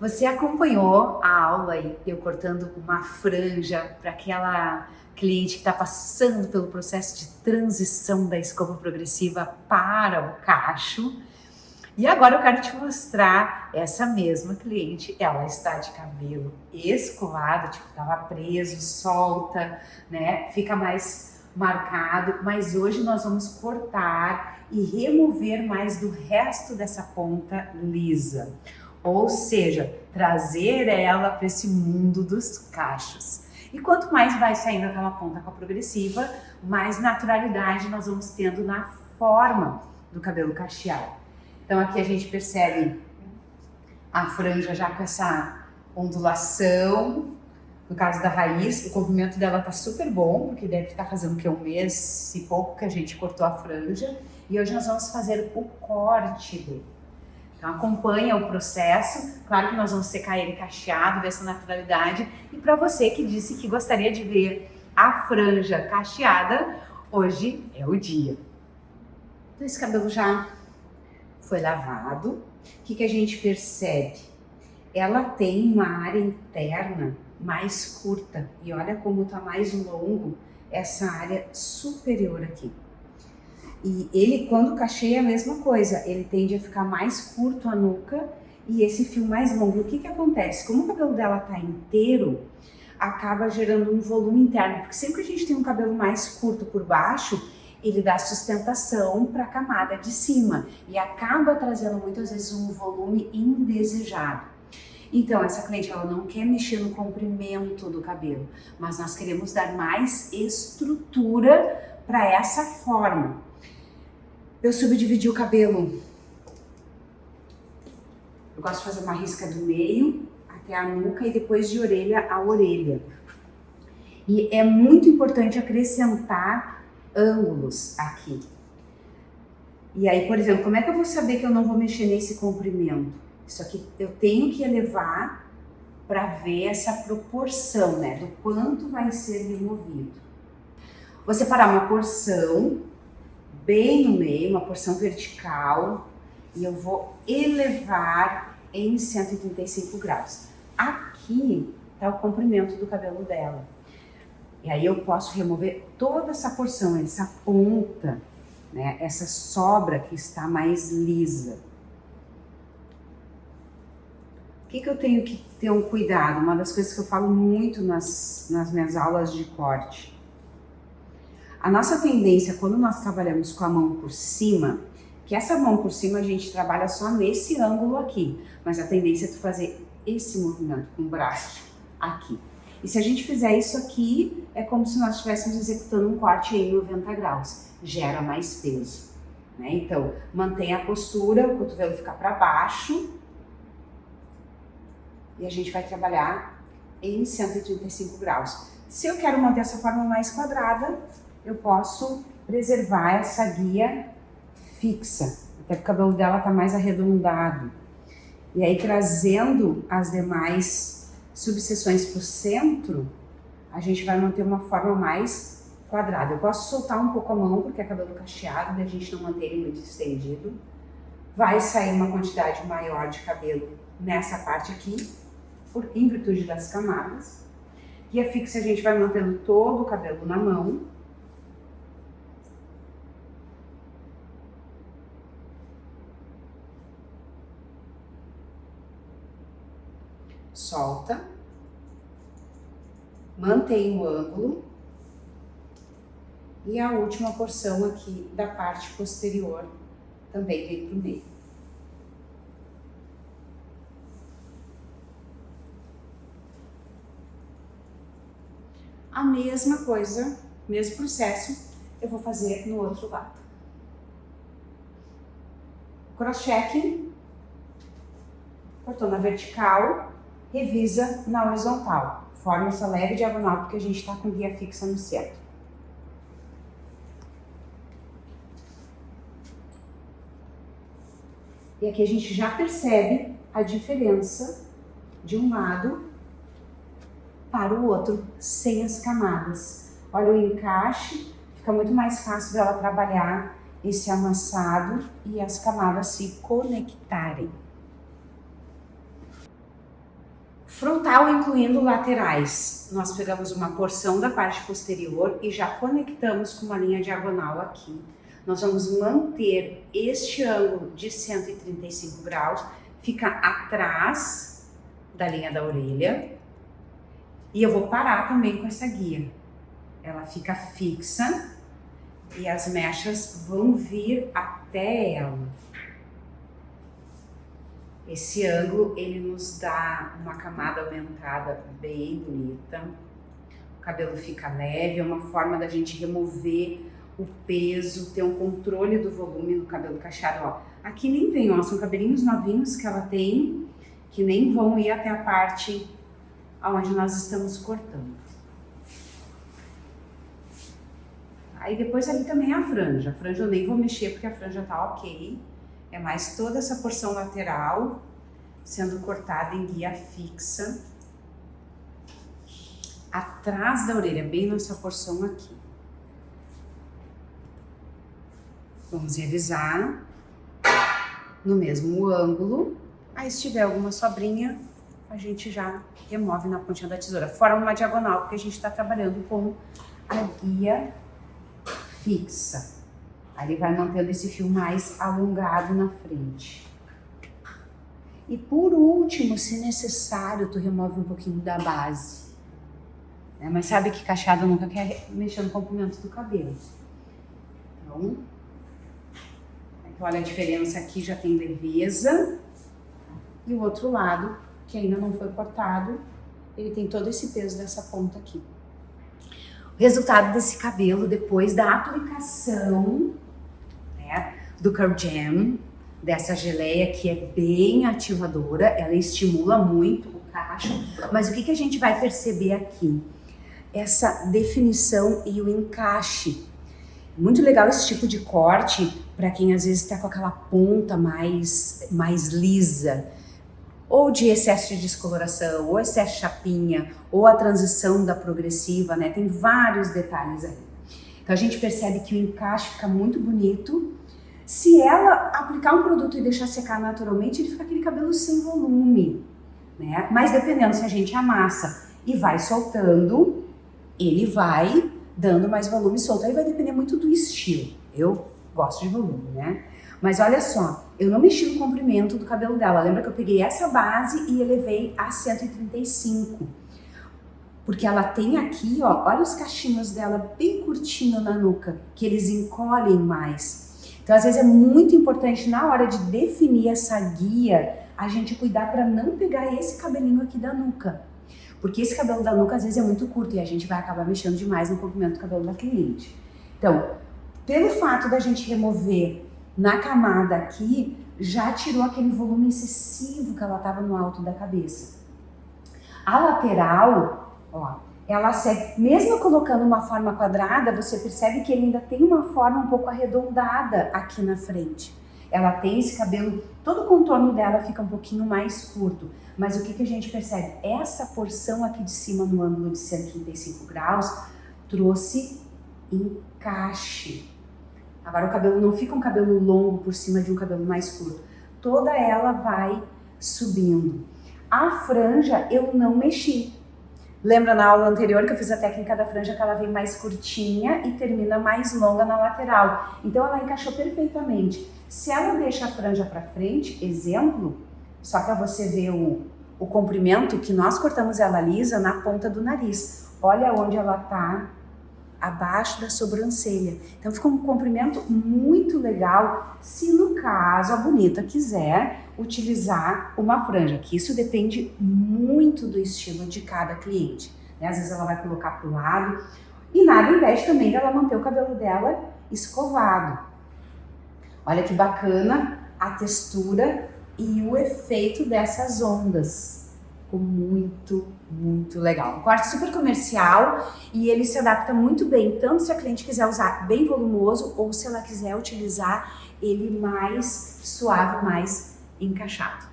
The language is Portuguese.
Você acompanhou a aula e eu cortando uma franja para aquela cliente que está passando pelo processo de transição da escova progressiva para o cacho. E agora eu quero te mostrar essa mesma cliente. Ela está de cabelo escovado, tipo, estava preso, solta, né? Fica mais marcado, mas hoje nós vamos cortar e remover mais do resto dessa ponta lisa. Ou seja, trazer ela para esse mundo dos cachos. E quanto mais vai saindo aquela ponta com a progressiva, mais naturalidade nós vamos tendo na forma do cabelo cacheado. Então aqui a gente percebe a franja já com essa ondulação, no caso da raiz, o comprimento dela tá super bom, porque deve estar fazendo que um mês e pouco que a gente cortou a franja, e hoje nós vamos fazer o corte dele. Então acompanha o processo, claro que nós vamos secar ele cacheado, ver essa naturalidade, e para você que disse que gostaria de ver a franja cacheada, hoje é o dia. Então esse cabelo já foi lavado. O que a gente percebe? Ela tem uma área interna mais curta e olha como está mais longo essa área superior aqui. E ele, quando cacheia, é a mesma coisa, ele tende a ficar mais curto a nuca e esse fio mais longo. O que acontece? Como o cabelo dela está inteiro, acaba gerando um volume interno, porque sempre que a gente tem um cabelo mais curto por baixo, ele dá sustentação para a camada de cima e acaba trazendo muitas vezes um volume indesejado. Então, essa cliente ela não quer mexer no comprimento do cabelo, mas nós queremos dar mais estrutura para essa forma. Eu subdividi o cabelo. Eu gosto de fazer uma risca do meio até a nuca e depois de orelha a orelha. E é muito importante acrescentar ângulos aqui. E aí, por exemplo, como é que eu vou saber que eu não vou mexer nesse comprimento? Isso aqui eu tenho que elevar para ver essa proporção, né, do quanto vai ser removido. Vou separar uma porção bem no meio, uma porção vertical, e eu vou elevar em 135 graus. Aqui está o comprimento do cabelo dela. E aí eu posso remover toda essa porção, essa ponta, né, essa sobra que está mais lisa. O que eu tenho que ter um cuidado? Uma das coisas que eu falo muito nas minhas aulas de corte. A nossa tendência, quando nós trabalhamos com a mão por cima, que essa mão por cima a gente trabalha só nesse ângulo aqui, mas a tendência é tu fazer esse movimento com o braço aqui. E se a gente fizer isso aqui, é como se nós estivéssemos executando um corte em 90 graus. Gera mais peso, né? Então, mantenha a postura, o cotovelo fica para baixo. E a gente vai trabalhar em 135 graus. Se eu quero manter essa forma mais quadrada, eu posso preservar essa guia fixa. Até que o cabelo dela está mais arredondado. E aí, trazendo as demais subseções para o centro, a gente vai manter uma forma mais quadrada. Eu posso soltar um pouco a mão, porque é cabelo cacheado, e a gente não manter ele muito estendido. Vai sair uma quantidade maior de cabelo nessa parte aqui, em virtude das camadas. E a fixa a gente vai mantendo todo o cabelo na mão. Solta, mantém o ângulo e a última porção aqui da parte posterior também vem para o meio. A mesma coisa, mesmo processo, eu vou fazer no outro lado. Cross-check, cortou na vertical, revisa na horizontal. Forma essa leve diagonal porque a gente está com guia fixa no centro. E aqui a gente já percebe a diferença de um lado para o outro, sem as camadas. Olha o encaixe, fica muito mais fácil dela trabalhar esse amassado e as camadas se conectarem. Frontal incluindo laterais. Nós pegamos uma porção da parte posterior e já conectamos com uma linha diagonal aqui. Nós vamos manter este ângulo de 135 graus, fica atrás da linha da orelha. E eu vou parar também com essa guia. Ela fica fixa e as mechas vão vir até ela. Esse ângulo, ele nos dá uma camada aumentada bem bonita. O cabelo fica leve, é uma forma da gente remover o peso, ter um controle do volume no cabelo cacheado. Ó, aqui nem tem, ó, são cabelinhos novinhos que ela tem, que nem vão ir até a parte onde nós estamos cortando. Aí depois ali também a franja. A franja eu nem vou mexer porque a franja tá ok. É mais toda essa porção lateral sendo cortada em guia fixa. Atrás da orelha, bem nessa porção aqui. Vamos revisar no mesmo ângulo. Aí se tiver alguma sobrinha, a gente já remove na pontinha da tesoura. Forma uma diagonal, porque a gente está trabalhando com a guia fixa. Aí ele vai mantendo esse fio mais alongado na frente. E por último, se necessário, tu remove um pouquinho da base. Mas sabe que cacheado nunca quer mexer no comprimento do cabelo. Então, olha a diferença aqui, já tem leveza. E o outro lado, que ainda não foi cortado, ele tem todo esse peso dessa ponta aqui. O resultado desse cabelo, depois da aplicação, né, do Curl Jam, dessa geleia que é bem ativadora, ela estimula muito o cacho, mas o que a gente vai perceber aqui? Essa definição e o encaixe. Muito legal esse tipo de corte para quem às vezes está com aquela ponta mais lisa, ou de excesso de descoloração, ou excesso de chapinha, ou a transição da progressiva, né? Tem vários detalhes aí. Então a gente percebe que o encaixe fica muito bonito. Se ela aplicar um produto e deixar secar naturalmente, ele fica aquele cabelo sem volume, né? Mas dependendo se a gente amassa e vai soltando, ele vai dando mais volume solto. Aí vai depender muito do estilo. Eu gosto de volume, né? Mas olha só, eu não mexi no comprimento do cabelo dela. Lembra que eu peguei essa base e elevei a 135. Porque ela tem aqui, ó, olha os cachinhos dela bem curtinho na nuca, que eles encolhem mais. Então, às vezes é muito importante na hora de definir essa guia, a gente cuidar para não pegar esse cabelinho aqui da nuca. Porque esse cabelo da nuca às vezes é muito curto e a gente vai acabar mexendo demais no comprimento do cabelo da cliente. Então, pelo fato da gente remover na camada aqui, já tirou aquele volume excessivo que ela estava no alto da cabeça. A lateral, ó, ela segue, mesmo colocando uma forma quadrada, você percebe que ele ainda tem uma forma um pouco arredondada aqui na frente. Ela tem esse cabelo, todo o contorno dela fica um pouquinho mais curto. Mas o que a gente percebe? Essa porção aqui de cima no ângulo de 135 graus trouxe encaixe. Agora o cabelo não fica um cabelo longo por cima de um cabelo mais curto. Toda ela vai subindo. A franja eu não mexi. Lembra na aula anterior que eu fiz a técnica da franja que ela vem mais curtinha e termina mais longa na lateral. Então ela encaixou perfeitamente. Se ela deixa a franja para frente, exemplo, só para você ver o comprimento que nós cortamos ela lisa na ponta do nariz. Olha onde ela tá abaixo da sobrancelha. Então fica um comprimento muito legal se no caso a bonita quiser utilizar uma franja, que isso depende muito do estilo de cada cliente, né? Às vezes ela vai colocar pro lado e nada impede também dela manter o cabelo dela escovado. Olha que bacana a textura e o efeito dessas ondas. Ficou muito, muito legal. Um corte super comercial e ele se adapta muito bem, tanto se a cliente quiser usar bem volumoso ou se ela quiser utilizar ele mais suave, mais encaixado.